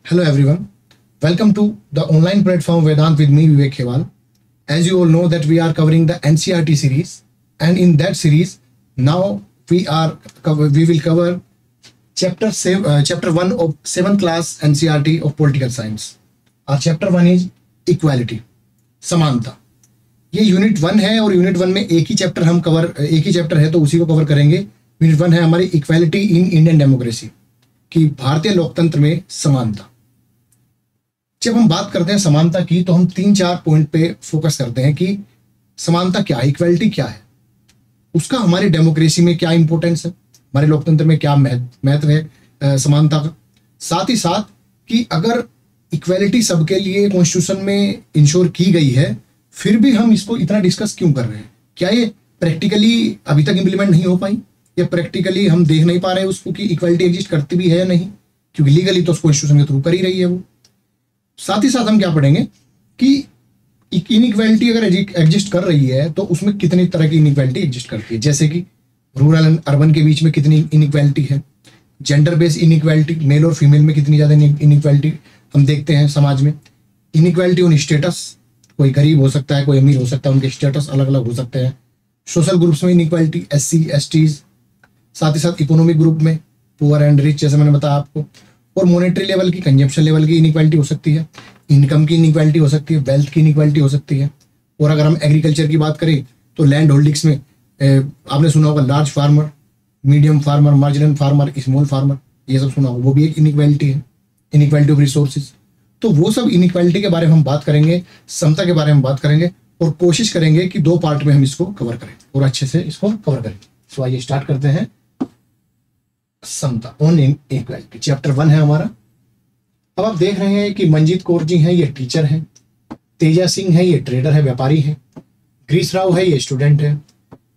Hello everyone. Welcome to the online platform Vedant with me Vivek Khewal. As you all know that we are covering the NCERT series, and in that series now we will cover chapter 1 of 7th class NCERT of political science. Our chapter 1 is equality, समानता. ये unit 1 है और unit 1 में एक ही chapter है तो उसी को कवर करेंगे. यूनिट 1 है हमारी इक्वालिटी इन इंडियन डेमोक्रेसी, कि भारतीय लोकतंत्र में समानता. जब हम बात करते हैं समानता की तो हम 3-4 पॉइंट पे फोकस करते हैं कि समानता क्या है, इक्वालिटी क्या है, उसका हमारी डेमोक्रेसी में क्या इंपॉर्टेंस है, हमारे लोकतंत्र में क्या महत्व है समानता का. साथ ही साथ कि अगर इक्वालिटी सबके लिए कॉन्स्टिट्यूशन में इंश्योर की गई है फिर भी हम इसको इतना डिस्कस क्यों कर रहे हैं. क्या ये प्रैक्टिकली अभी तक इम्प्लीमेंट नहीं हो पाई, या प्रैक्टिकली हम देख नहीं पा रहे हैं उसको कि इक्वालिटी एग्जिस्ट करती भी है या नहीं, क्योंकि लीगली तो कॉन्स्टिट्यूशन के थ्रू कर ही रही है वो. साथ ही साथ हम क्या पढ़ेंगे कि इनइक्वालिटी अगर एग्जिस्ट कर रही है तो उसमें कितनी तरह की इनइक्वालिटी एग्जिस्ट करती है, जैसे कि रूरल एंड अर्बन के बीच में कितनी इनइक्वालिटी है, जेंडर बेस्ड इनइक्वालिटी, मेल और फीमेल में कितनी ज़्यादा इनइक्वालिटी हम देखते हैं समाज में. इनइक्वालिटी ऑन स्टेटस, कोई गरीब हो सकता है कोई अमीर हो सकता है, उनके स्टेटस अलग अलग हो सकते हैं. सोशल ग्रुप्स में इनइक्वालिटी, SC STs. साथ ही साथ इकोनॉमिक ग्रुप में पुअर एंड रिच, जैसे मैंने बताया आपको. और मॉनेटरी लेवल की, कंजम्पशन लेवल की इनइक्वालिटी हो सकती है, इनकम की इनइक्वालिटी हो सकती है, वेल्थ की इनइक्वालिटी हो सकती है. और अगर हम एग्रीकल्चर की बात करें तो लैंड होल्डिंग्स में आपने सुना होगा large farmer, medium farmer, marginal farmer, small farmer, ये सब सुना होगा, वो भी एक इनइक्वालिटी है, इनइक्वालिटी ऑफ रिसोर्सेज. तो वो सब इनइक्वालिटी के बारे में हम बात करेंगे, समता के बारे में बात करेंगे और कोशिश करेंगे कि 2 पार्ट में हम इसको कवर करें और अच्छे से इसको कवर करें. सो आइए स्टार्ट करते हैं. समता ऑन इक्वालिटी चैप्टर 1 है हमारा. अब आप देख रहे हैं कि मंजीत कौर जी हैं, ये टीचर हैं. तेजा सिंह है, ये ट्रेडर है, व्यापारी हैं. ग्रीस राव है, ये स्टूडेंट है.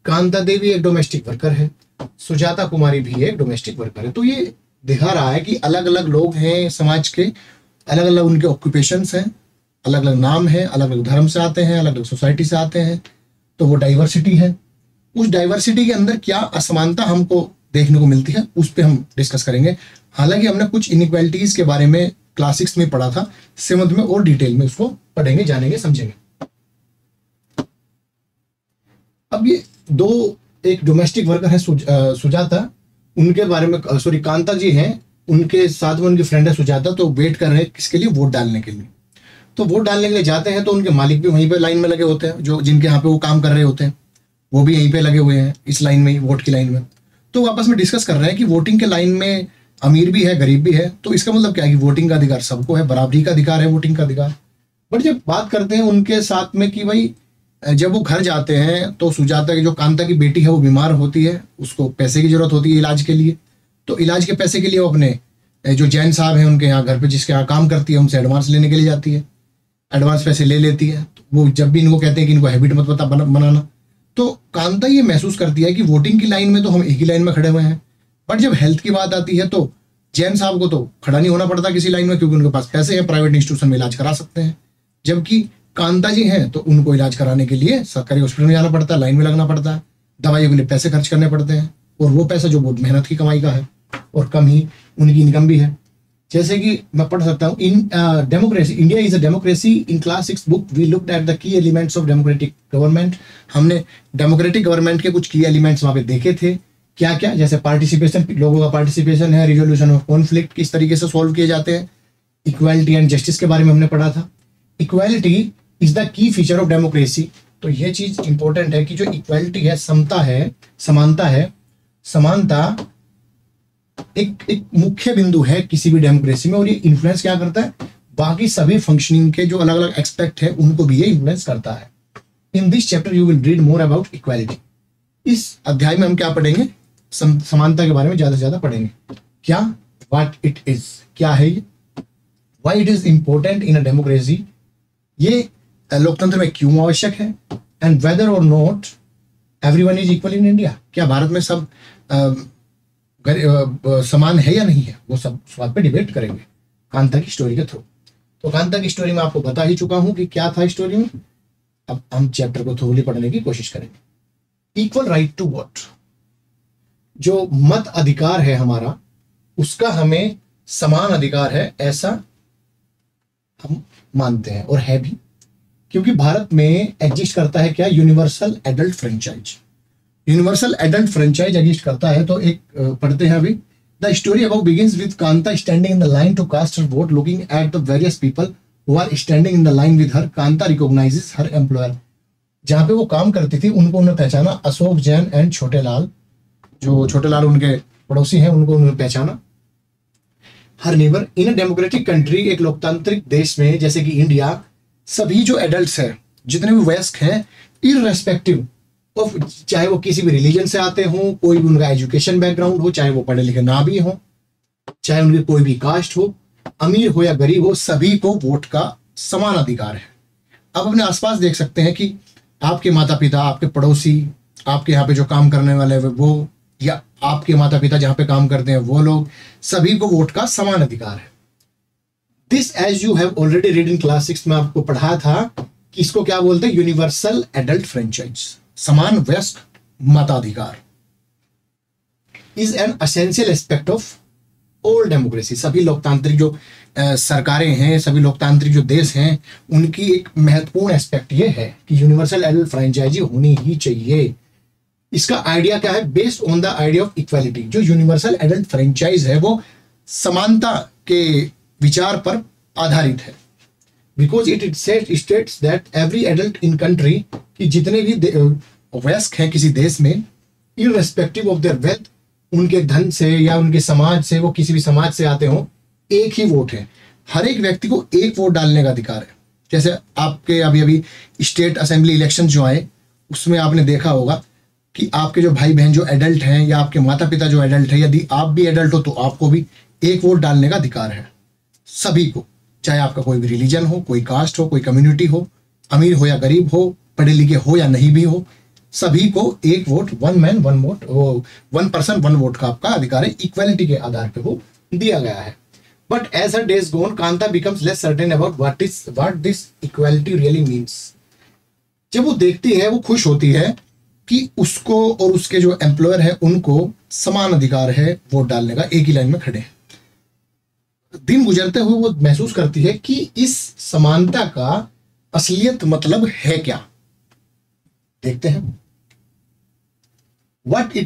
कांता देवी एक डोमेस्टिक वर्कर है. सुजाता कुमारी भी एक डोमेस्टिक वर्कर है. तो ये दिखा रहा है कि अलग अलग लोग हैं समाज के, अलग अलग उनके ऑक्यूपेशंस हैं, अलग अलग नाम है, अलग अलग धर्म से आते हैं, अलग अलग सोसाइटी से आते हैं. तो वो डाइवर्सिटी है. उस डाइवर्सिटी के अंदर क्या असमानता हमको देखने को मिलती है उस पर हम डिस्कस करेंगे. हालांकि हमने कुछ इनइक्वालिटीज के बारे में क्लास 6 में पढ़ा था, 7th में और डिटेल में उसको पढ़ेंगे, जानेंगे, समझेंगे. अब ये एक डोमेस्टिक वर्कर है सुजाता, उनके बारे में कांता जी हैं, उनके साथ में उनकी फ्रेंड है सुजाता. तो वेट कर रहे हैं किसके लिए, वोट डालने के लिए. तो वोट डालने के लिए जाते हैं तो उनके मालिक भी वहीं पे लाइन में लगे होते हैं, जो जिनके यहाँ पे वो काम कर रहे होते हैं वो भी यहीं पे लगे हुए हैं इस लाइन में, वोट की लाइन में. तो आपस में डिस्कस कर रहे हैं कि वोटिंग के लाइन में अमीर भी है, गरीब भी है. तो इसका मतलब क्या है कि वोटिंग का अधिकार सबको है, बराबरी का अधिकार है वोटिंग का अधिकार. बट जब बात करते हैं उनके साथ में कि भाई जब वो घर जाते हैं तो सुजाता की, जो कांता की बेटी है, वो बीमार होती है, उसको पैसे की जरूरत होती है इलाज के लिए. तो इलाज के पैसे के लिए वो अपने जो जैन साहब हैं उनके यहाँ घर पे, जिसके यहाँ काम करती है, उनसे एडवांस लेने के लिए जाती है. एडवांस पैसे ले लेती है. तो वो जब भी इनको कहते हैं कि इनको हैबिट मत बनाना, तो कांता ये महसूस करती है कि वोटिंग की लाइन में तो हम एक ही लाइन में खड़े हुए हैं, बट जब हेल्थ की बात आती है तो जैन साहब को तो खड़ा नहीं होना पड़ता किसी लाइन में, क्योंकि उनके पास पैसे हैं, प्राइवेट इंस्टीट्यूशन में इलाज करा सकते हैं. जबकि कांता जी हैं तो उनको इलाज कराने के लिए सरकारी हॉस्पिटल में जाना पड़ता है, लाइन में लगना पड़ता है, दवाइयों के लिए पैसे खर्च करने पड़ते हैं. और वो पैसा जो बहुत मेहनत की कमाई का है और कम ही उनकी इनकम भी है. जैसे कि मैं पढ़ सकता हूँ, in democracy, India is a democracy. In class 6 book we looked at the key elements of democratic government. हमने डेमोक्रेटिक गवर्नमेंट के कुछ की एलिमेंट्स वहाँ पे देखे थे. क्या क्या, जैसे पार्टिसिपेशन, लोगों का पार्टिसिपेशन है, रिजोल्यूशन ऑफ कॉन्फ्लिक्ट किस तरीके से सॉल्व किए जाते हैं, इक्वालिटी एंड जस्टिस के बारे में हमने पढ़ा था. Equality is the key feature of democracy. तो ये चीज इंपॉर्टेंट है कि जो इक्वालिटी है, समता है, समानता है, समानता एक मुख्य बिंदु है किसी भी डेमोक्रेसी में. और ये इन्फ्लुएंस क्या करता है, बाकी सभी फंक्शनिंग के जो अलग अलग एक्सपेक्ट है उनको भी ये इन्फ्लुएंस करता है. In this chapter you will read more about equality. इस अध्याय में हम क्या पढ़ेंगे, समानता के बारे में ज्यादा से ज्यादा पढ़ेंगे. क्या, व्हाट इट इज, क्या है ये, why it is important in a democracy, ये लोकतंत्र में क्यों आवश्यक है, एंड वेदर और not everyone is equal in India. क्या भारत में सब समान है या नहीं है, वो सब उस बात पे डिबेट करेंगे कांता की स्टोरी के थ्रू. तो कांता की स्टोरी में आपको बता ही चुका हूं कि क्या था स्टोरी में. अब हम चैप्टर को थोड़ी पढ़ने की कोशिश करेंगे. इक्वल राइट टू वोट, जो मत अधिकार है हमारा, उसका हमें समान अधिकार है ऐसा हम मानते हैं और है भी, क्योंकि भारत में एग्जिस्ट करता है क्या, universal adult franchise. Universal adult franchise exist करता है। तो एक पढ़ते हैं अभी। The story about begins with Kanta standing in the line to cast her vote, looking at the various people who are standing in the line with her. Kanta recognises her employer. जहाँ पे वो काम करती थी उनको उन्होंने पहचाना, अशोक जैन एंड छोटे लाल, जो छोटे लाल उनके पड़ोसी हैं, उनको उन्होंने पहचाना। Her neighbour in a democratic country, एक लोकतांत्रिक देश में जैसे कि इंडिया, सभी जो एडल्ट्स हैं, जितने भी वयस्क हैं, इररेस्पेक्टिव ऑफ, चाहे वो किसी भी रिलीजन से आते हों, कोई भी उनका एजुकेशन बैकग्राउंड हो, चाहे वो पढ़े लिखे ना भी हो, चाहे उनकी कोई भी कास्ट हो, अमीर हो या गरीब हो, सभी को वोट का समान अधिकार है। आप अपने आसपास देख सकते हैं कि आपके माता पिता, आपके पड़ोसी, आपके यहाँ पे जो काम करने वाले हैं वो, या आपके माता पिता जहाँ पे काम करते हैं वो लोग, सभी को वोट का समान अधिकार है। This as you have already read in class 6 में आपको पढ़ाया था कि इसको क्या बोलते हैं, यूनिवर्सल एडल्ट फ्रेंचाइज, समान वयस्क मताधिकार, is an essential aspect of all democracy. सभी लोकतांत्रिक जो सरकारें हैं, सभी लोकतांत्रिक जो देश हैं, उनकी एक महत्वपूर्ण एस्पेक्ट ये है कि यूनिवर्सल एडल्ट फ्रेंचाइजी होनी ही चाहिए। इसका आइडिया क्या है, based on the idea of equality. जो यूनिवर्सल एडल्ट फ्रेंचाइज है वो समानता के विचार पर आधारित है। Because it states that every adult in country, कि जितने भी वयस्क हैं किसी देश में, इररेस्पेक्टिव ऑफ देयर वेल्थ, उनके धन से या उनके समाज से, वो किसी भी समाज से आते हों, एक ही वोट है। हर एक व्यक्ति को एक वोट डालने का अधिकार है। जैसे आपके अभी अभी स्टेट असेंबली इलेक्शन जो आए, उसमें आपने देखा होगा कि आपके जो भाई बहन जो एडल्ट हैं, या आपके माता पिता जो एडल्ट है, यदि आप भी एडल्ट हो तो आपको भी एक वोट डालने का अधिकार है। सभी को, चाहे आपका कोई भी रिलीजन हो, कोई कास्ट हो, कोई कम्युनिटी हो, अमीर हो या गरीब हो, पढ़े लिखे हो या नहीं भी हो, सभी को एक vote, one man one vote, वो वन पर्सन वन वोट का आपका अधिकार है। इक्वालिटी के आधार पे वो दिया गया है। But as her days gone, Kanta becomes less certain about what this equality really means. जब वो देखती है, वो खुश होती है कि उसको और उसके जो एम्प्लॉयर है उनको समान अधिकार है वोट डालने का, एक ही लाइन में खड़े हैं। दिन गुजरते हुए वो महसूस करती है कि इस समानता का असलियत मतलब है क्या। देखते हैं। What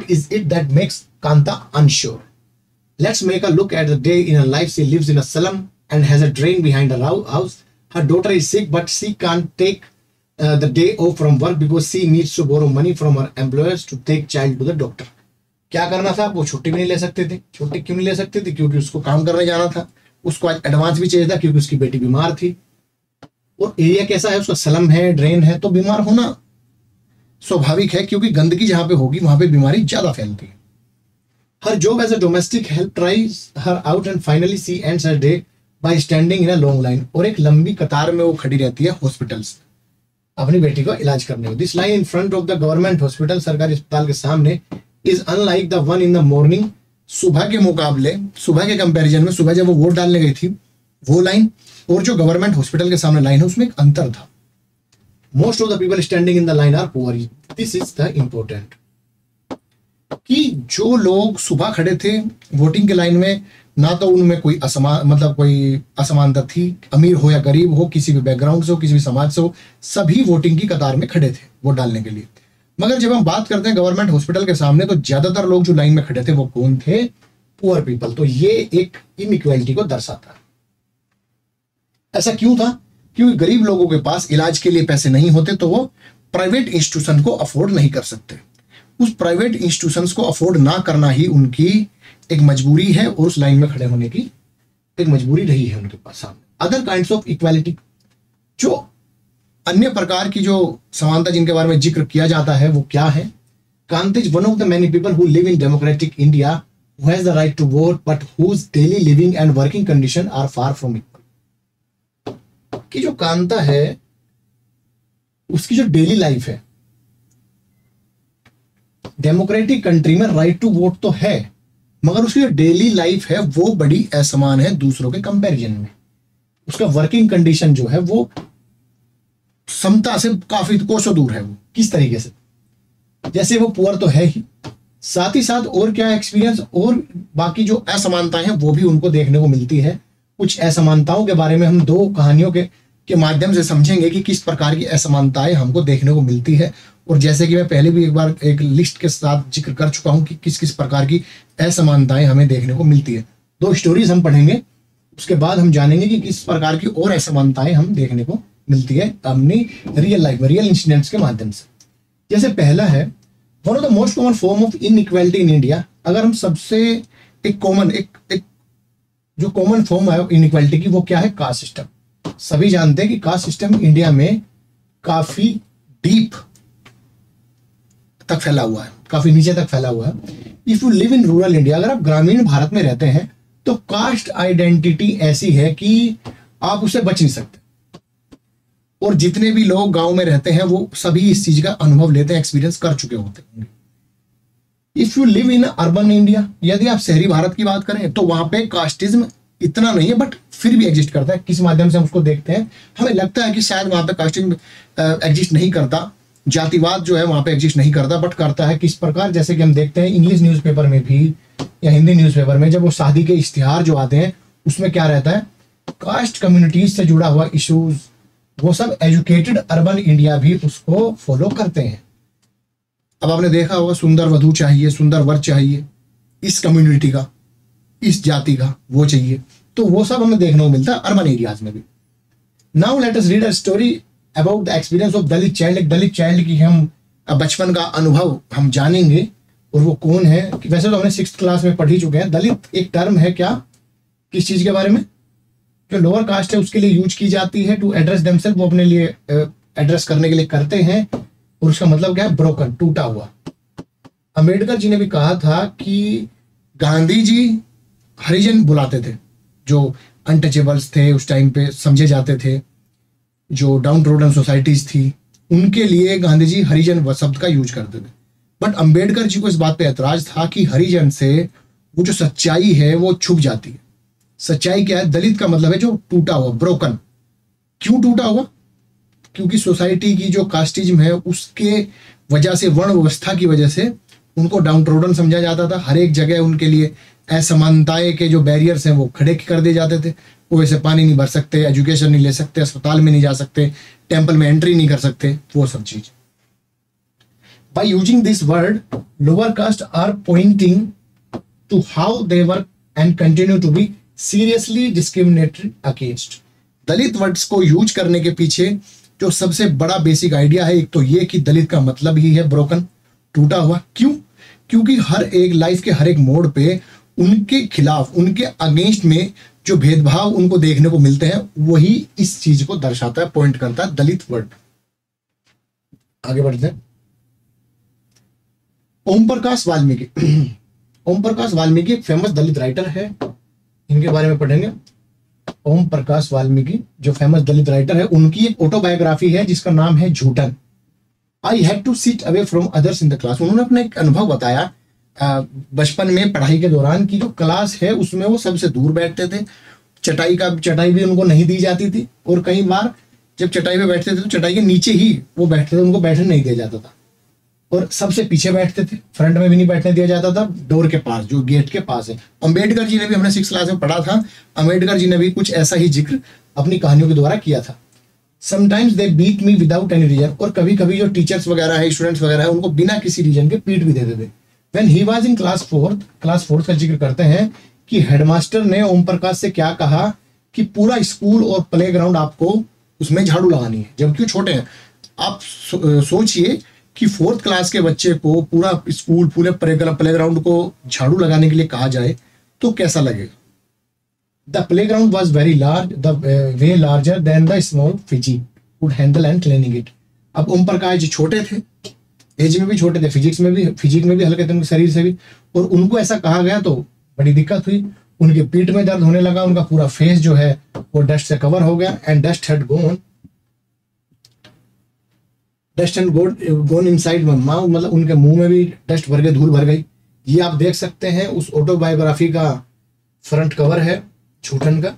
is it that makes Kanta unsure? Let's make a look at the day in her life. She lives in a slum and has a drain behind her house. Her daughter is sick, but she can't take the day off from work because she needs to borrow money from her employers to take child to the doctor. क्या करना था, वो छुट्टी भी नहीं ले सकते थे। छुट्टी क्यों नहीं ले सकते थे, क्योंकि उसको काम करने जाना था। उसको आज एडवांस भी चाहिए था क्योंकि उसकी बेटी बीमार थी। और एरिया कैसा है, उसका स्लम है, ड्रेन है, तो बीमार होना स्वाभाविक है, क्योंकि गंदगी जहां पे होगी वहां पे बीमारी ज्यादा फैलती है। Her job as a domestic help tries her out and finally she ends her day by standing in a long line. और एक लंबी कतार में वो खड़ी रहती है हॉस्पिटल्स अपनी बेटी का इलाज करने में। This line in front of the government hospital, सरकारी अस्पताल के सामने, is unlike the one in the morning. सुबह के मुकाबले, सुबह के कंपैरिजन में, सुबह जब वो वोट डालने गई थी वो लाइन और जो गवर्नमेंट हॉस्पिटल के सामने लाइन है उसमें एक अंतर था। Most of the people standing in the line are poor. This is the important, कि जो लोग सुबह खड़े थे वोटिंग के लाइन में, ना तो उनमें कोई कोई असमानता थी, अमीर हो या गरीब हो, किसी भी बैकग्राउंड से हो, किसी भी समाज से हो, सभी वोटिंग की कतार में खड़े थे वोट डालने के लिए। मगर जब हम बात करते हैं गवर्नमेंट हॉस्पिटल के सामने, तो ज्यादातर लोग जो लाइन में खड़े थे वो कौन थे, पुअर पीपल। तो ये एक इनइक्वालिटी को दर्शाता है। ऐसा क्यों था, क्योंकि गरीब लोगों के पास इलाज के लिए पैसे नहीं होते, तो वो प्राइवेट इंस्टीट्यूशन को अफोर्ड नहीं कर सकते। उस प्राइवेट इंस्टीट्यूशंस को अफोर्ड ना करना ही उनकी एक मजबूरी है, और उस लाइन में खड़े होने की एक मजबूरी रही है उनके पास सामने। अदर काइंड्स ऑफ इक्वालिटी, जो अन्य प्रकार की जो समानता जिनके बारे में जिक्र किया जाता है वो क्या है। Kanta is one of the many people who live in democratic India who has the right to vote but whose daily living and working condition are far from equal. कि जो कांता है उसकी जो डेली लाइफ है, डेमोक्रेटिक कंट्री में right to vote तो है, मगर उसकी जो डेली लाइफ है वो बड़ी असमान है दूसरों के कंपैरिजन में। उसका वर्किंग कंडीशन जो है वो समता से काफी कोसों दूर है। वो किस तरीके से, जैसे वो पुअर तो है ही, साथ ही साथ और क्या एक्सपीरियंस और बाकी जो असमानताएं हैं वो भी उनको देखने को मिलती है। कुछ असमानताओं के बारे में हम दो कहानियों के माध्यम से समझेंगे कि किस प्रकार की असमानताएं हमको देखने को मिलती है। और जैसे कि मैं पहले भी एक बार एक लिस्ट के साथ जिक्र कर चुका हूं कि किस किस प्रकार की असमानताएं हमें देखने को मिलती है। दो स्टोरीज हम पढ़ेंगे, उसके बाद हम जानेंगे कि किस प्रकार की और असमानताएं हम देखने को मिलती है अपनी रियल लाइफ में, रियल इंसिडेंट्स के माध्यम से। जैसे पहला है, one of the most common form of inequality in India. अगर हम सबसे एक कॉमन एक जो कॉमन फॉर्म है इनइक्वालिटी की, वो क्या है? Caste system. सभी जानते हैं कि कास्ट सिस्टम इंडिया में काफी डीप तक फैला हुआ है, काफी नीचे तक फैला हुआ है। If you live in rural India, अगर आप ग्रामीण भारत में रहते हैं तो कास्ट आइडेंटिटी ऐसी है कि आप उससे बच नहीं सकते। और जितने भी लोग गांव में रहते हैं वो सभी इस चीज का अनुभव लेते हैं, एक्सपीरियंस कर चुके होते हैं। If you live in urban India, यदि आप शहरी भारत की बात करें तो वहां पे कास्टिज्म इतना नहीं है, बट फिर भी एग्जिस्ट करता है। किस माध्यम से हम उसको देखते हैं? हमें लगता है कि शायद वहां पे कास्टिज्म एग्जिस्ट नहीं करता, जातिवाद जो है वहां पे एग्जिस्ट नहीं करता, बट करता है किस प्रकार? जैसे कि हम देखते हैं इंग्लिश न्यूज़पेपर में भी या हिंदी न्यूज़पेपर में, जब वो शादी के इश्तिहार जो आते हैं उसमें क्या रहता है? कास्ट कम्युनिटीज से जुड़ा हुआ इश्यूज, वो सब एजुकेटेड अर्बन इंडिया भी उसको फॉलो करते हैं। अब आपने देखा होगा, सुंदर वधू चाहिए, सुंदर वर चाहिए, इस कम्युनिटी का, इस जाति का वो चाहिए, तो वो सब हमें देखने को मिलता है अर्बन एरियाज में भी। Now let us read a story about the experience of Dalit child. एक दलित चाइल्ड की हम बचपन का अनुभव हम जानेंगे, और वो कौन है? वैसे तो हमने 6th क्लास में पढ़ ही चुके हैं। दलित एक टर्म है क्या, किस चीज के बारे में? जो लोअर कास्ट है उसके लिए यूज की जाती है टू एड्रेस देमसेल्फ, वो अपने लिए एड्रेस करने के लिए करते हैं। और उसका मतलब क्या है? ब्रोकन, टूटा हुआ। अंबेडकर जी ने भी कहा था कि गांधी जी हरिजन बुलाते थे, जो अनटचेबल्स थे उस टाइम पे समझे जाते थे, जो डाउन ट्रोडन सोसाइटीज थी, उनके लिए गांधी जी हरिजन शब्द का यूज करते थे। बट अंबेडकर जी को इस बात पे ऐतराज था कि हरिजन से वो जो सच्चाई है वो छुप जाती है। सच्चाई क्या है? दलित का मतलब है जो टूटा हुआ, ब्रोकन। क्यों टूटा हुआ? क्योंकि सोसाइटी की जो कास्टिज्म है उसके वजह से, वर्ण व्यवस्था की वजह से उनको डाउन ट्रोडन समझा जाता था। हर एक जगह उनके लिए असमानताएं के जो बैरियर्स हैं वो खड़े कर दिए जाते थे। वो ऐसे पानी नहीं भर सकते, एजुकेशन नहीं ले सकते, अस्पताल में नहीं जा सकते, टेम्पल में एंट्री नहीं कर सकते, वो सब चीज। By using this word, lower caste are pointing to how they were and continue to be seriously discriminated against. Dalit words को यूज करने के पीछे जो सबसे बड़ा बेसिक आइडिया है, एक तो ये कि दलित का मतलब ही है ब्रोकन, टूटा हुआ। क्यों? क्योंकि हर एक लाइफ के हर एक मोड़ पे उनके खिलाफ, उनके अगेंस्ट में जो भेदभाव उनको देखने को मिलते हैं, वही इस चीज को दर्शाता है, पॉइंट करता है दलित वर्ड। आगे बढ़ते हैं। ओम प्रकाश वाल्मीकि। ओम प्रकाश वाल्मीकि एक फेमस दलित राइटर है, इनके बारे में पढ़ेंगे। ओम प्रकाश वाल्मीकि जो फेमस दलित राइटर है, उनकी एक ऑटोबायोग्राफी है जिसका नाम है Joothan. I had to sit away from others in the class. उन्होंने अपना एक अनुभव बताया बचपन में पढ़ाई के दौरान की जो क्लास है उसमें वो सबसे दूर बैठते थे। चटाई भी उनको नहीं दी जाती थी, और कई बार जब चटाई पे बैठते थे तो चटाई के नीचे ही वो बैठते थे, उनको बैठने नहीं दिया जाता था। और सबसे पीछे बैठते थे, फ्रंट में भी नहीं बैठने दिया जाता था, डोर के पास, जो गेट के पास है। अंबेडकर जी ने भी, हमने 6th क्लास में पढ़ा था, अंबेडकर जी ने भी कुछ ऐसा ही जिक्र अपनी कहानियों के द्वारा किया था। Sometimes they beat me without any reason. और कभी कभी जो टीचर्स वगैरह है, स्टूडेंट्स वगैरह है, उनको बिना किसी रीजन के पीट भी देते थे। When he was in class 4th का जिक्र करते हैं कि हेडमास्टर ने ओम प्रकाश से क्या कहा कि पूरा स्कूल और प्लेग्राउंड आपको उसमें झाड़ू लगानी है, जबकि छोटे हैं। आप सोचिए कि 4th क्लास के बच्चे को पूरा स्कूल, पूरे प्लेग्राउंड को झाड़ू लगाने के लिए कहा जाए तो कैसा लगेगा? The playground was very large, the way larger than the small Fiji would handle and cleaning it. अब ओम प्रकाश जी छोटे थे, एज में भी छोटे थे, फिजिक्स में भी हल्के थे उनके शरीर से भी, और उनको ऐसा कहा गया तो बड़ी दिक्कत हुई। उनके पीठ में दर्द होने लगा, उनका पूरा फेस जो है वो डस्ट से कवर हो गया, and dust had gone inside mouth, मतलब उनके मुंह में भी डस्ट भर गई, धूल भर गई। ये आप देख सकते हैं उस ऑटोबायोग्राफी का फ्रंट कवर है झूठन का,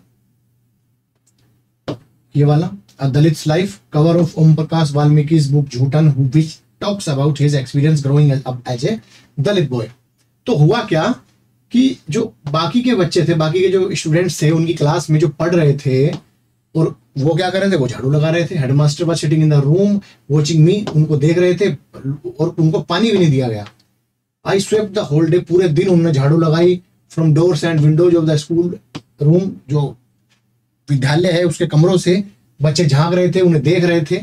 ये वाला, a Dalit's life, cover of Om Prakash Valmiki's book Joothan, which talks about his experience growing up as a Dalit boy. तो हुआ क्या कि जो बाकी के बच्चे थे, बाकी के जो स्टूडेंट्स थे उनकी क्लास में जो पढ़ रहे थे, और वो क्या कर रहे थे, वो झाड़ू लगा रहे थे। Headmaster was sitting in the room watching मी, उनको देख रहे थे और उनको पानी भी नहीं दिया गया। आई स्वेप्ट द होल डे, पूरे दिन उन्होंने झाड़ू लगाई। From doors and Windows of the school room, जो विद्यालय है उसके कमरों से बच्चे झांक रहे थे, उन्हें देख रहे थे।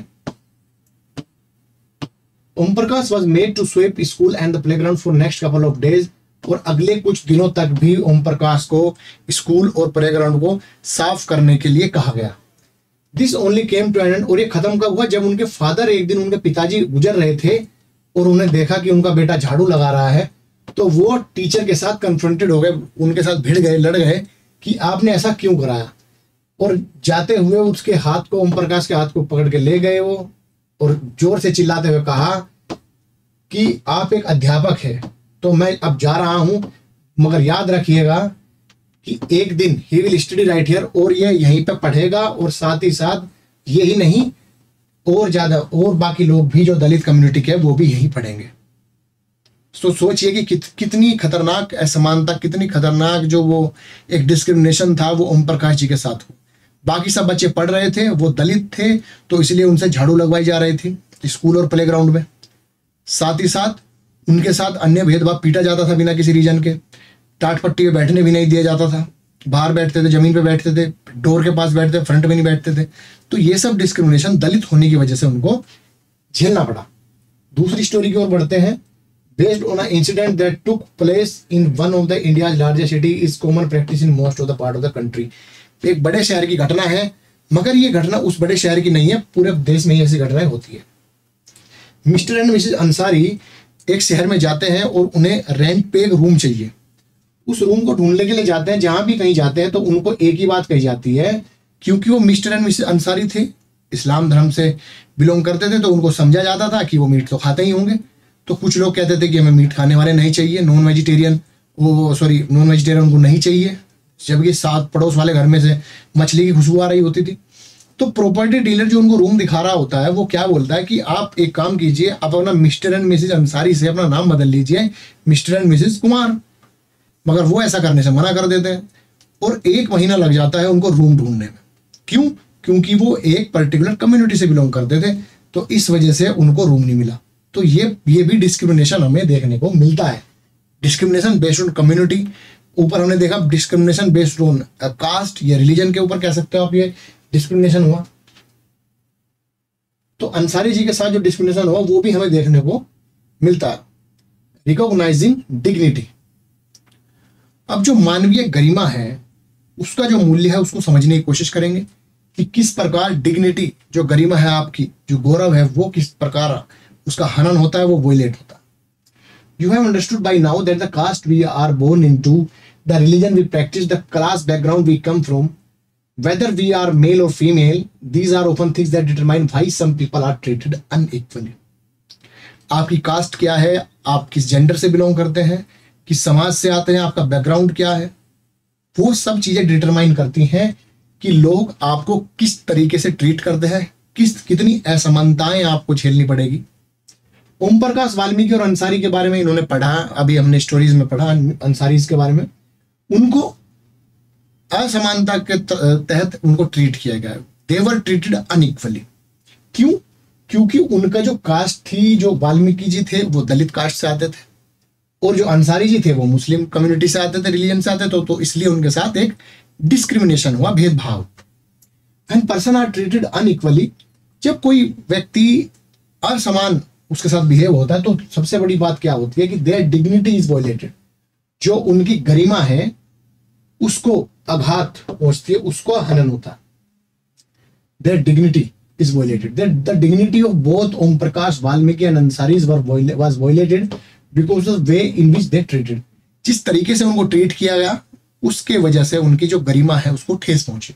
Om Prakash was made to sweep school and the playground for next couple of days, और अगले कुछ दिनों तक भी ओम प्रकाश को स्कूल और प्लेग्राउंड को साफ करने के लिए कहा गया। This only came to an end, और ये खत्म कब हुआ, जब उनके फादर एक दिन, उनके पिताजी गुजर रहे थे और उन्हें देखा कि उनका बेटा झाड़ू लगा रहा है, तो वो टीचर के साथ कन्फ्रंटेड हो गए, उनके साथ भिड़ गए, लड़ गए कि आपने ऐसा क्यों कराया। और जाते हुए उसके हाथ को, ओम प्रकाश के हाथ को पकड़ के ले गए वो, और जोर से चिल्लाते हुए कहा कि आप एक अध्यापक है, तो मैं अब जा रहा हूं, मगर याद रखिएगा कि एक दिन he will study right here, और ये यहीं पे पढ़ेगा, और साथ ही साथ यही नहीं और ज्यादा और बाकी लोग भी जो दलित कम्युनिटी के वो भी यहीं पढ़ेंगे। तो सोचिए कि कितनी खतरनाक असमानता, कितनी खतरनाक जो वो एक डिस्क्रिमिनेशन था वो ओम प्रकाश जी के साथ हो। बाकी सब बच्चे पढ़ रहे थे, वो दलित थे, तो इसलिए उनसे झाड़ू लगवाई जा रही थी स्कूल और प्लेग्राउंड में। साथ ही साथ उनके साथ अन्य भेदभाव, पीटा जाता था बिना किसी रीजन के, टाट पट्टी पे बैठने भी नहीं दिया जाता था, बाहर बैठते थे, जमीन पे बैठते थे, डोर के पास बैठते थे, फ्रंट में नहीं बैठते थे। तो ये सब डिस्क्रिमिनेशन दलित होने की वजह से उनको झेलना पड़ा। दूसरी स्टोरी की ओर बढ़ते हैं। Based on a incident that took place in one of the India's largest city is common practice in most of the part of the country. एक बड़े शहर की घटना है, मगर ये घटना उस बड़े शहर की नहीं है, पूरे देश में ही ऐसी घटनाएं होती है। मिस्टर एंड मिसेज अंसारी एक शहर में जाते हैं और उन्हें रेंट पे एक रूम चाहिए। उस रूम को ढूंढने के लिए जाते हैं, जहां भी कहीं जाते हैं तो उनको एक ही बात कही जाती है, क्योंकि वो मिस्टर एंड मिसेज अंसारी थे, इस्लाम धर्म से बिलोंग करते थे, तो उनको समझा जाता था कि वो मीट तो खाते ही होंगे। तो कुछ लोग कहते थे कि हमें मीट खाने वाले नहीं चाहिए, नॉन वेजिटेरियन उनको नहीं चाहिए, जबकि साथ पड़ोस वाले घर में से मछली की खुशबू आ रही होती थी। तो प्रॉपर्टी डीलर जो उनको रूम दिखा रहा होता है वो क्या बोलता है कि आप एक काम कीजिए, आप अपना मिस्टर एंड मिसेज अंसारी से अपना नाम बदल लीजिए मिस्टर एंड मिसेज कुमार। मगर वो ऐसा करने से मना कर देते हैं, और 1 महीना लग जाता है उनको रूम ढूंढने में। क्यों? क्योंकि वो एक पर्टिकुलर कम्युनिटी से बिलोंग करते थे, तो इस वजह से उनको रूम नहीं मिला। तो ये भी डिस्क्रिमिनेशन हमें देखने को मिलता है। डिस्क्रिमिनेशन बेस्ड ऑन कम्युनिटी, ऊपर हमने देखा डिस्क्रिमिनेशन बेस्ड ऑन कास्ट या रिलीजन के ऊपर कह सकते हो आप ये डिस्क्रिमिनेशन हुआ। तो अंसारी जी के साथ जो डिस्क्रिमिनेशन हुआ वो भी हमें देखने को मिलता है। रिकॉग्नाइजिंग डिग्निटी, अब जो मानवीय गरिमा है उसका जो मूल्य है उसको समझने की कोशिश करेंगे कि किस प्रकार डिग्निटी, जो गरिमा है आपकी, जो गौरव है, वो किस प्रकार उसका हनन होता है, वो वोलेट होता है। You have understood by now that the caste we are born into, the religion we practice, the class background we come from, whether we are male or female, these are often things that determine why some people are treated unequally. आपकी cast क्या है, आप किस gender से belong करते हैं, किस समाज से आते हैं, आपका बैकग्राउंड क्या है, वो सब चीजें डिटरमाइन करती हैं कि लोग आपको किस तरीके से ट्रीट करते हैं, कितनी असमानताएं आपको झेलनी पड़ेगी। ओम प्रकाश वाल्मीकि और अंसारी के बारे में इन्होंने पढ़ा, अभी हमने स्टोरीज में पढ़ा अंसारीज के बारे में। उनको असमानता के तहत उनको ट्रीट किया गया, दे वर ट्रीटेड अनइक्वली। क्यों? क्योंकि उनका जो कास्ट थी, जो वाल्मीकि जी थे वो दलित कास्ट से आते थे, और जो अंसारी जी थे वो मुस्लिम कम्युनिटी से आते थे, रिलीजन से आते थे, तो इसलिए उनके साथ एक डिस्क्रिमिनेशन हुआ, भेदभाव। And person are treated unequally, जब कोई व्यक्ति असमान उसके साथ बिहेव होता है तो सबसे बड़ी बात क्या होती है कि देयर डिग्निटी इज वायलेटेड, जो उनकी गरिमा है उसको आघात पहुंचती है, उसको हनन होता है। Their dignity is violated, the dignity of both Om Prakash Valmiki and Ansaris was violated because of way in which they treated. जिस तरीके से उनको ट्रीट किया गया उसके वजह से उनकी जो गरिमा है उसको ठेस पहुंची।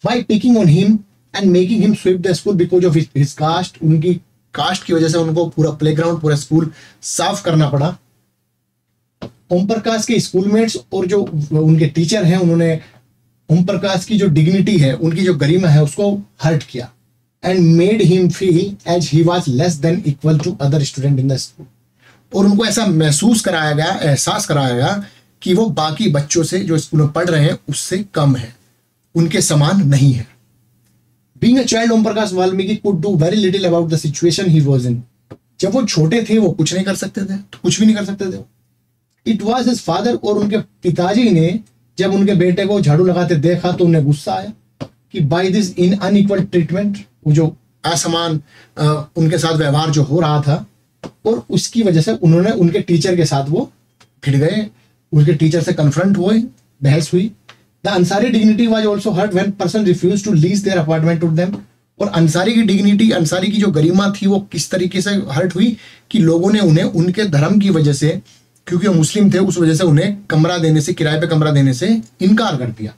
By picking on him and making him sweep the school because of his caste, उनकी कास्ट की वजह से उनको पूरा प्लेग्राउंड, पूरा स्कूल साफ करना पड़ा। ओम प्रकाश के स्कूलमेट्स और जो उनके टीचर हैं उन्होंने ओम प्रकाश की जो डिग्निटी है, उनकी जो गरिमा है उसको हर्ट किया and made him feel as he was less than equal to other student in the school. और उनको ऐसा महसूस कराया गया, एहसास कराया गया कि वो बाकी बच्चों से जो स्कूल में पढ़ रहे हैं उससे कम है, उनके समान नहीं है। Being a child, Om Prakash Valmiki could do very little about the situation he was in. जब वो छोटे थे वो कुछ नहीं कर सकते थे, तो कुछ भी नहीं कर सकते थे। इट वॉज हिज फादर, और उनके पिताजी ने जब उनके बेटे को झाड़ू लगाते देखा तो उन्हें गुस्सा आया कि by this in unequal treatment, वो जो असमान उनके साथ व्यवहार जो हो रहा था, और उसकी वजह से उन्होंने उनके टीचर के साथ वो भिड़ गए, उनके टीचर से कन्फ्रंट हुए, बहस हुई। The Ansari dignity was also hurt when person refuse to lease their apartment to them. और अंसारी की डिग्निटी, अंसारी की जो गरिमा थी वो किस तरीके से हर्ट हुई कि लोगों ने उन्हें उनके धर्म की वजह से, क्योंकि वो मुस्लिम थे, उस वजह से उन्हें कमरा देने से, किराए पे कमरा देने से इनकार कर दिया।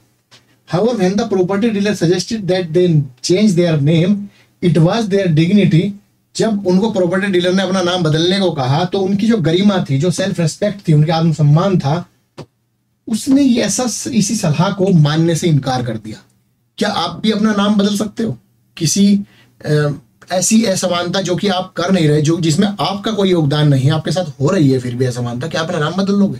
However, when the property dealer suggested that they change their name, it was their dignity। जब उनको प्रॉपर्टी डीलर ने अपना नाम बदलने को कहा तो उनकी जो गरिमा थी, जो सेल्फ रेस्पेक्ट थी, उनके आत्मसम्मान था, उसने इसी सलाह को मानने से इनकार कर दिया। क्या आप भी अपना नाम बदल सकते हो? किसी ऐसी असमानता जो कि आप कर नहीं रहे, जो जिसमें आपका कोई योगदान नहीं है, आपके साथ हो रही है फिर भी असमानता, क्या अपना नाम बदल लोगे?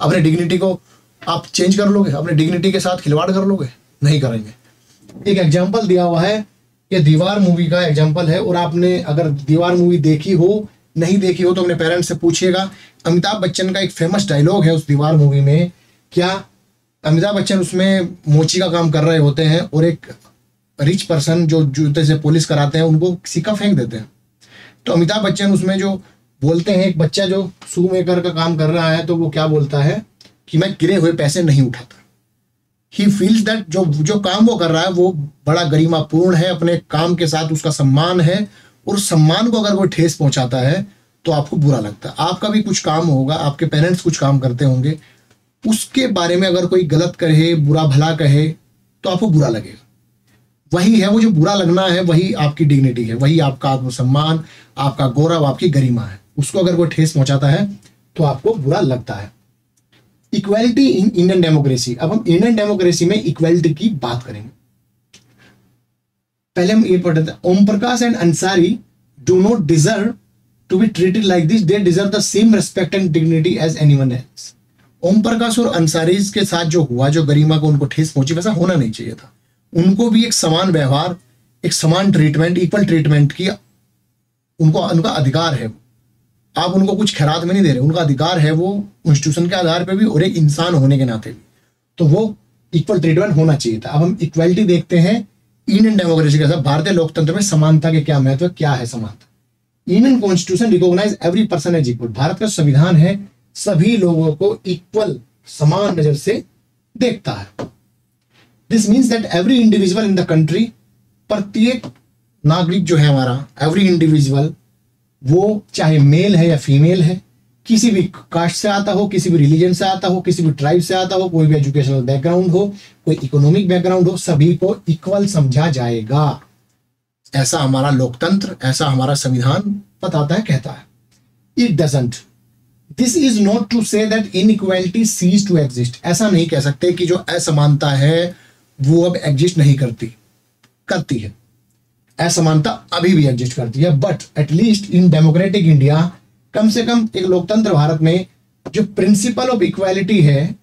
अपने डिग्निटी को आप चेंज कर लोगे? अपने डिग्निटी के साथ खिलवाड़ कर लोगे? नहीं करेंगे। एक एग्जाम्पल दिया हुआ है, ये दीवार मूवी का एग्जाम्पल है, और आपने अगर दीवार मूवी देखी हो, नहीं देखी हो तो अपने पेरेंट्स से पूछिएगा। अमिताभ बच्चन का एक फेमस डायलॉग है उस दीवार मूवी में। क्या अमिताभ बच्चन उसमें मोची का काम कर रहे होते हैं और एक रिच पर्सन जो जूते से पॉलिश कराते हैं उनको सिक्का फेंक देते हैं। तो अमिताभ बच्चन उसमें जो बोलते हैं, एक बच्चा जो शू मेकर का काम कर रहा है, तो वो क्या बोलता है कि मैं गिरे हुए पैसे नहीं उठाता। ही फील्स दैट जो काम वो कर रहा है वो बड़ा गरिमापूर्ण है, अपने काम के साथ उसका सम्मान है, और सम्मान को अगर कोई ठेस पहुंचाता है तो आपको बुरा लगता है। आपका भी कुछ काम होगा, आपके पेरेंट्स कुछ काम करते होंगे, उसके बारे में अगर कोई गलत कहे, बुरा भला कहे, तो आपको बुरा लगेगा। वही है, वो जो बुरा लगना है वही आपकी डिग्निटी है, वही आपका आत्मसम्मान, आपका गौरव, आपकी गरिमा है। उसको अगर कोई ठेस पहुंचाता है तो आपको बुरा लगता है। Equality in Indian democracy. अब हम इंडियन डेमोक्रेसी में इक्वालिटी की बात करेंगे। पहले हम ये पढ़ते थे, Om Prakash and Ansari do not deserve to be treated like this, they deserve the same respect and dignity as anyone else. Om Prakash और अंसारी के साथ जो हुआ, जो गरिमा को उनको ठेस पहुंची, वैसा होना नहीं चाहिए था। उनको भी एक समान व्यवहार, एक समान ट्रीटमेंट, इक्वल ट्रीटमेंट की उनका अधिकार है। आप उनको कुछ खैरात में नहीं दे रहे, उनका अधिकार है वो कॉन्स्टिट्यूशन के आधार पे भी और एक इंसान होने के नाते भी, तो वो इक्वल ट्रीटमेंट होना चाहिए था। अब हम इक्वलिटी देखते हैं इंडियन डेमोक्रेसी के साथ। भारतीय लोकतंत्र में समानता के क्या महत्व, क्या है समानता? Indian constitution recognise every person as equal. Bharat का संविधान है सभी लोगों को इक्वल, समान नजर से देखता है। This means that every individual in the country, प्रत्येक नागरिक जो है हमारा, एवरी इंडिविजुअल, वो चाहे मेल है या फीमेल है, किसी भी कास्ट से आता हो, किसी भी रिलीजन से आता हो, किसी भी ट्राइब से आता हो, कोई भी एजुकेशनल बैकग्राउंड हो, कोई इकोनॉमिक बैकग्राउंड हो, सभी को इक्वल समझा जाएगा। ऐसा हमारा लोकतंत्र, ऐसा हमारा संविधान बताता है, कहता है। It doesn't, this is not to say that inequality ceases to exist. ऐसा नहीं कह सकते कि जो असमानता है वो अब एग्जिस्ट नहीं करती है। असमानता अभी भी एग्जिस्ट करती है, but at least in democratic India, कम से कम एक लोकतंत्र भारत में, जो प्रिंसिपल ऑफ इक्वालिटी है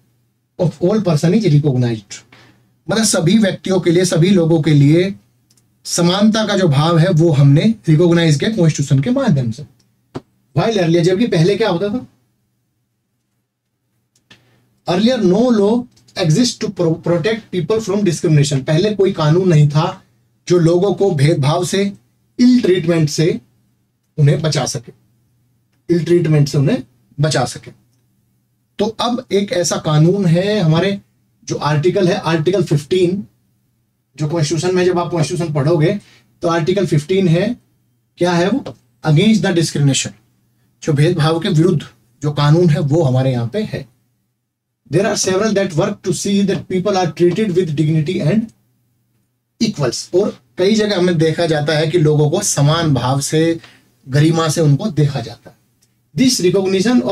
of all person is recognised. मतलब सभी व्यक्तियों के लिए, सभी लोगों के लिए समानता का जो भाव है वो हमने रिकॉग्नाइज किया कॉन्स्टिट्यूशन के माध्यम से। वाइल अर्लियर, जबकि पहले क्या होता था, earlier no law exist to protect people from discrimination. पहले कोई कानून नहीं था जो लोगों को भेदभाव से, इल ट्रीटमेंट से उन्हें बचा सके, इल ट्रीटमेंट से उन्हें बचा सके। तो अब एक ऐसा कानून है, हमारे जो आर्टिकल है, आर्टिकल 15, जो कॉन्स्टिट्यूशन में, जब आप कॉन्स्टिट्यूशन पढ़ोगे तो आर्टिकल 15 है, क्या है वो, अगेंस्ट द डिस्क्रिमिनेशन, जो भेदभाव के विरुद्ध जो कानून है वो हमारे यहाँ पे है। There are several that work to see that people are treated with dignity and equals. और कई जगह हमें देखा जाता है कि लोगों को समान भाव से, गरिमा से उनको देखा जाता है। This recognition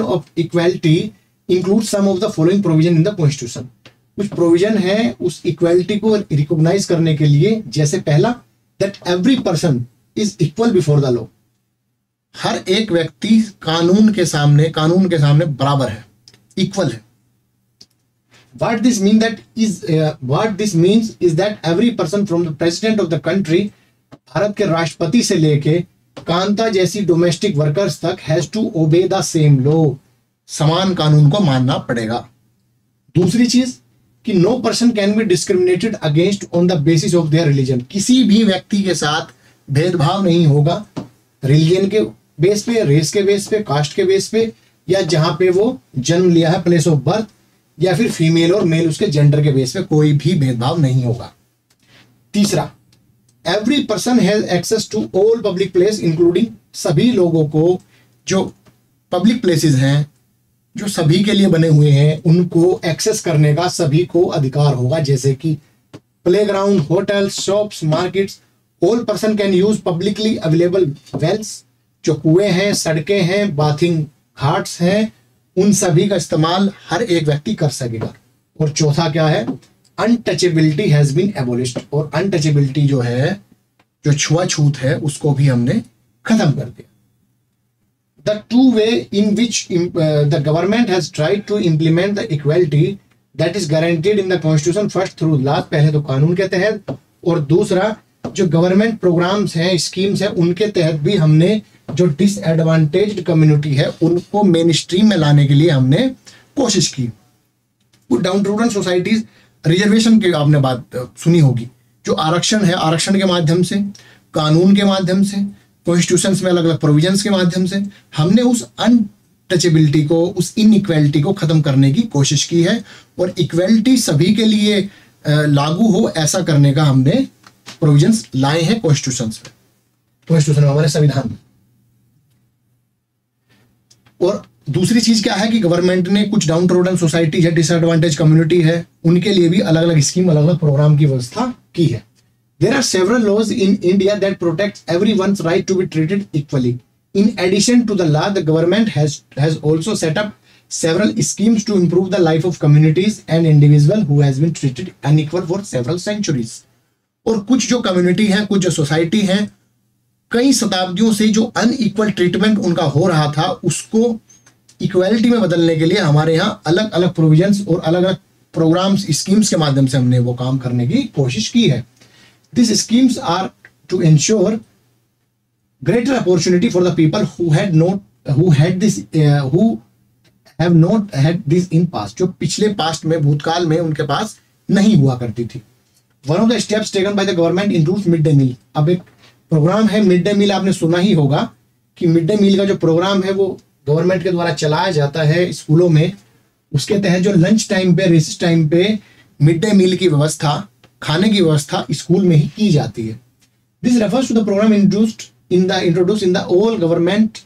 of equality include some of the following provision in the constitution. कुछ प्रोविजन है उस इक्वालिटी को रिकॉग्नाइज करने के लिए, जैसे पहला, that every person is equal before the law. हर एक व्यक्ति कानून के सामने बराबर है, इक्वल है। What this means is that every person from the president of the country, Bharat के राष्ट्रपति से लेके कांता जैसी डोमेस्टिक वर्कर्स तक, has to obey the same law, समान कानून को मानना पड़ेगा। दूसरी चीज कि no person can be discriminated against on the basis of their religion, किसी भी व्यक्ति के साथ भेदभाव नहीं होगा रिलीजन के बेस पे, रेस के बेस पे, कास्ट के बेस पे, या जहां पे वो जन्म लिया है, प्लेस ऑफ बर्थ, या फिर फीमेल और मेल उसके जेंडर के बेस पे कोई भी भेदभाव नहीं होगा। तीसरा, every person has access to all public place including, सभी लोगों को जो पब्लिक प्लेसेस हैं जो सभी के लिए बने हुए हैं उनको एक्सेस करने का सभी को अधिकार होगा, जैसे कि playground, hotels, shops, markets. All person can use publicly available wells, जो कुएं हैं, सड़कें हैं, बाथिंग घाट्स हैं, उन सभी का इस्तेमाल हर एक व्यक्ति कर सकेगा। और चौथा क्या है, अनटचेबिलिटी हैज बीन एबोलिश्ड, और अनटचेबिलिटी जो है, जो छुआछूत है, उसको भी हमने खत्म कर दिया। The two way in which the government has tried to implement the equality that is guaranteed in the constitution, first through law, पहले तो कानून के तहत, और दूसरा जो गवर्नमेंट प्रोग्राम्स हैं, स्कीम्स हैं, उनके तहत भी हमने जो डिसएडवांटेज्ड कम्युनिटी है उनको मेन स्ट्रीम में लाने के लिए हमने कोशिश की। डाउन टूडन सोसाइटीज, रिजर्वेशन की आपने बात सुनी होगी, जो आरक्षण है, आरक्षण के माध्यम से, कानून के माध्यम से, कॉन्स्टिट्यूशंस में अलग अलग प्रोविजंस के माध्यम से हमने उस अनटचेबिलिटी को, उस इनइक्वालिटी को खत्म करने की कोशिश की है, और इक्वालिटी सभी के लिए लागू हो ऐसा करने का हमने प्रोविजंस लाए हैं कॉन्स्टिट्यूशन में, हमारे संविधान में। और दूसरी चीज क्या है कि गवर्नमेंट ने कुछ डाउन ट्रोडन सोसाइटी है, डिसएडवांटेज कम्युनिटी है, उनके लिए भी अलग अलग स्कीम, अलग अलग प्रोग्राम की व्यवस्था की है। There are several laws in India that protect everyone's right to be treated equally. In addition to the law, the government has also set up several schemes to improve the life of communities and individual who has been treated unequal for several centuries। और कुछ जो community है, कुछ जो society है, कई शताब्दियों से जो अनइक्वल ट्रीटमेंट उनका हो रहा था, उसको इक्वालिटी में बदलने के लिए हमारे यहाँ अलग अलग प्रोविजंस और अलग अलग प्रोग्राम्स, स्कीम्स के माध्यम से हमने वो काम करने की कोशिश की है। This schemes are to ensure greater opportunity for the people who have not had this in past, जो पिछले पास्ट में, भूतकाल में उनके पास नहीं हुआ करती थी। One of the steps taken by the government includes mid day meal. अब एक प्रोग्राम है मिड डे मील, आपने सुना ही होगा कि मिड डे मील का जो प्रोग्राम है वो गवर्नमेंट के द्वारा चलाया जाता है स्कूलों में। उसके तहत जो लंच टाइम पे, रिसेस टाइम पे मिड डे मील की व्यवस्था, खाने की व्यवस्था स्कूल में ही की जाती है। This refers to the programme introduce in the all government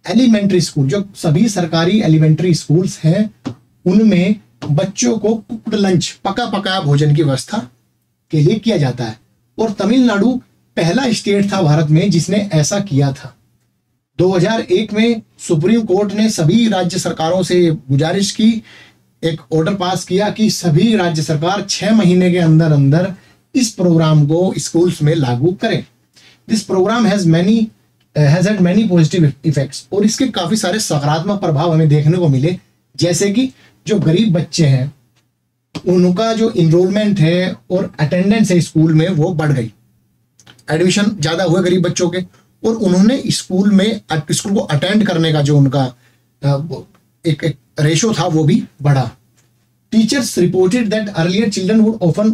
elementary school. जो सभी सरकारी एलिमेंट्री स्कूल्स हैं उनमें बच्चों को कुक्ड लंच, पका पकाया भोजन की व्यवस्था के लिए किया जाता है। और तमिलनाडु पहला स्टेट था भारत में जिसने ऐसा किया था। 2001 में सुप्रीम कोर्ट ने सभी राज्य सरकारों से गुजारिश की, एक ऑर्डर पास किया कि सभी राज्य सरकार 6 महीने के अंदर अंदर इस प्रोग्राम को स्कूल्स में लागू करें। This programme has had many positive effects, और इसके काफी सारे सकारात्मक प्रभाव हमें देखने को मिले, जैसे कि जो गरीब बच्चे हैं उनका जो इनरोलमेंट है और अटेंडेंस है स्कूल में वो बढ़ गई, एडमिशन ज्यादा हुए गरीब बच्चों के, और उन्होंने स्कूल को अटेंड करने का जो उनका एक रेशो था वो भी बढ़ा। Teachers reported that earlier children would often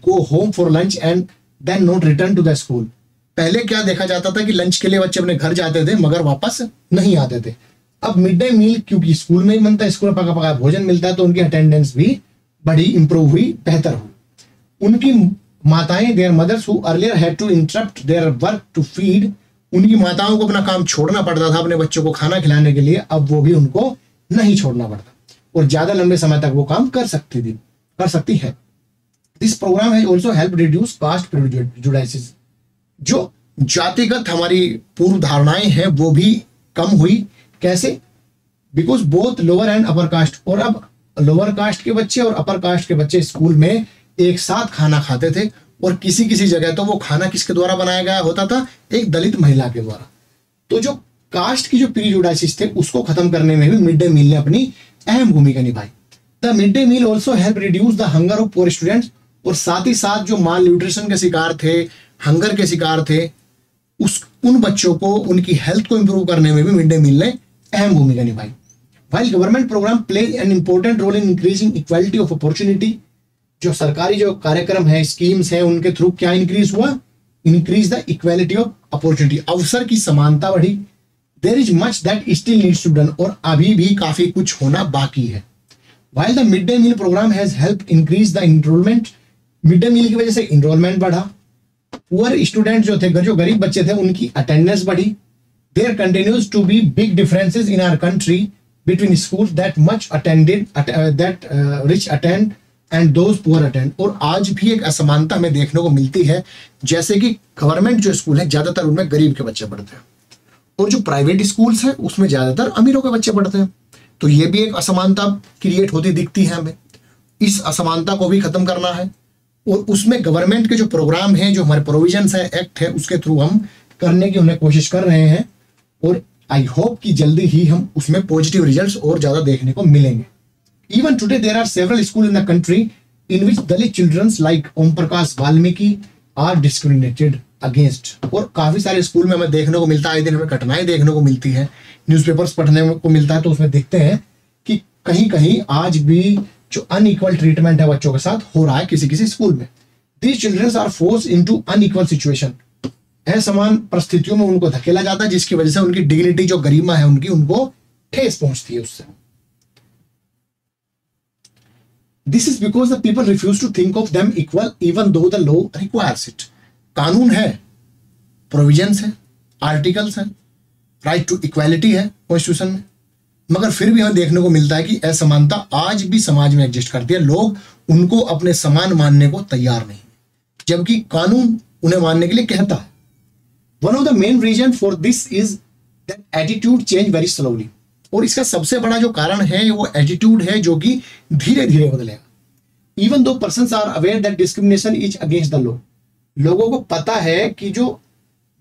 go home for lunch and then not return to the school. पहले क्या देखा जाता था कि लंच के लिए बच्चे अपने घर जाते थे मगर वापस नहीं आते थे। अब मिड डे मील क्योंकि स्कूल में ही बनता है, स्कूल में पका पका भोजन मिलता है, तो उनकी अटेंडेंस भी बड़ी इंप्रूव हुई, बेहतर हुई। उनकी माताएं, their mothers who earlier had to interrupt their work to feed, उनकी माताओं को अपना काम छोड़ना पड़ता था अपने बच्चों को खाना खिलाने के लिए, अब वो भी उनको नहीं छोड़ना पड़ता और ज्यादा लंबे समय तक वो काम कर सकती है। This programme has also help reduce caste prejudice. जो जातिगत हमारी पूर्व धारणाएं हैं वो भी कम हुई। कैसे? Because both lower and upper caste, और अब लोअर कास्ट के बच्चे और अपर कास्ट के बच्चे स्कूल में एक साथ खाना खाते थे, और किसी किसी जगह तो वो खाना किसके द्वारा बनाया गया होता था, एक दलित महिला के द्वारा। तो जो कास्ट की जो प्रीजुडाइसिस थे उसको खत्म करने में भी मिड डे मील ने अपनी अहम भूमिका निभाई। The mid day meal also help reduce the hunger of poor students, और साथ ही साथ जो माल न्यूट्रिशन के शिकार थे, हंगर के शिकार थे, उन बच्चों को उनकी हेल्थ को इंप्रूव करने में भी मिड डे मील ने अहम भूमिका निभाई। While government program play an important role in increasing equality of opportunity, जो सरकारी जो कार्यक्रम है, स्कीम्स है, उनके थ्रू क्या इंक्रीज हुआ? Increase the equality of opportunity, अवसर की समानता बढ़ी। There is much that still needs to done, और अभी भी काफी कुछ होना बाकी है। While the mid day meal programme has help increase the enrolment, mid day meal की वजह से इनरोलमेंट बढ़ा। पुअर स्टूडेंट जो थे, जो गरीब बच्चे थे, उनकी अटेंडेंस बढ़ी। There continues to be big differences in our country between schools that much attended that rich attend and those poor attend, और आज भी एक असमानता हमें देखने को मिलती है, जैसे कि गवर्नमेंट जो स्कूल है ज्यादातर उनमें गरीब के बच्चे पढ़ते हैं, और जो प्राइवेट स्कूल्स हैं उसमें ज्यादातर अमीरों के बच्चे पढ़ते हैं। तो ये भी एक असमानता क्रिएट होती दिखती है हमें। इस असमानता को भी खत्म करना है, और उसमें गवर्नमेंट के जो प्रोग्राम हैं, जो हमारे प्रोविजंस है, एक्ट है, उसके थ्रू हम करने की उन्हें कोशिश कर रहे हैं, और आई होप कि जल्दी ही हम उसमें पॉजिटिव रिजल्ट्स और ज्यादा देखने को मिलेंगे। Even today there are several school in the country in which Dalit childrens like Om Prakash Valmiki are discriminated against, और काफी सारे स्कूल में हमें देखने को मिलता है, आए दिन हमें घटनाएं देखने को मिलती है, न्यूज़पेपर्स पढ़ने को मिलता है, तो उसमें देखते हैं कि कहीं कहीं आज भी जो अनइक्वल ट्रीटमेंट है बच्चों के साथ हो रहा है किसी किसी स्कूल में। These childrens are force into unequal situation, असमान परिस्थितियों में उनको धकेला जाता है, जिसकी वजह से उनकी डिग्निटी, जो गरिमा है उनकी, उनको ठेस पहुंचती है उससे। This is because the people refuse to think of them equal even though the law requires it. कानून है, प्रोविजंस है, आर्टिकल्स है, राइट टू इक्वालिटी है कॉन्स्टिट्यूशन में, मगर फिर भी हमें देखने को मिलता है कि असमानता आज भी समाज में एग्जिस्ट करती है। लोग उनको अपने समान मानने को तैयार नहीं, जबकि कानून उन्हें मानने के लिए कहता है। One of the main reason for this is that attitude change very slowly, और इसका सबसे बड़ा जो कारण है वो एटीट्यूड है, जो कि धीरे धीरे बदलेगा। Even though persons are aware that discrimination is against the law, लोगों को पता है कि जो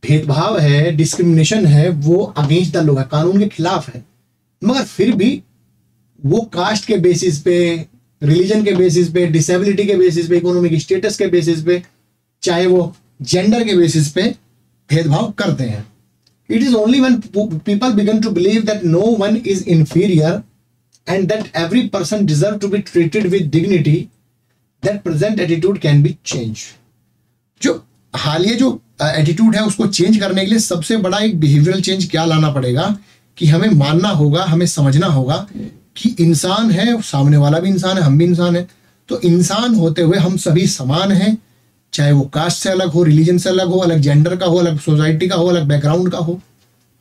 भेदभाव है, डिस्क्रिमिनेशन है, वो अगेंस्ट द लॉ है, कानून के खिलाफ है, मगर फिर भी वो कास्ट के बेसिस पे, रिलीजन के बेसिस पे, डिसेबिलिटी के बेसिस पे, इकोनॉमिक स्टेटस के बेसिस पे, चाहे वो जेंडर के बेसिस पे भेदभाव करते हैं। It is only when people began to believe that no one is inferior and that every person deserve to be treated with dignity that present attitude can be change. जो हालिया जो attitude है उसको change करने के लिए सबसे बड़ा एक बिहेवियरल चेंज क्या लाना पड़ेगा कि हमें मानना होगा, हमें समझना होगा कि इंसान है, सामने वाला भी इंसान है, हम भी इंसान है, तो इंसान होते हुए हम सभी समान हैं, चाहे वो कास्ट से अलग हो, रिलीजन से अलग हो, अलग जेंडर का हो, अलग सोसाइटी का हो, अलग बैकग्राउंड का हो,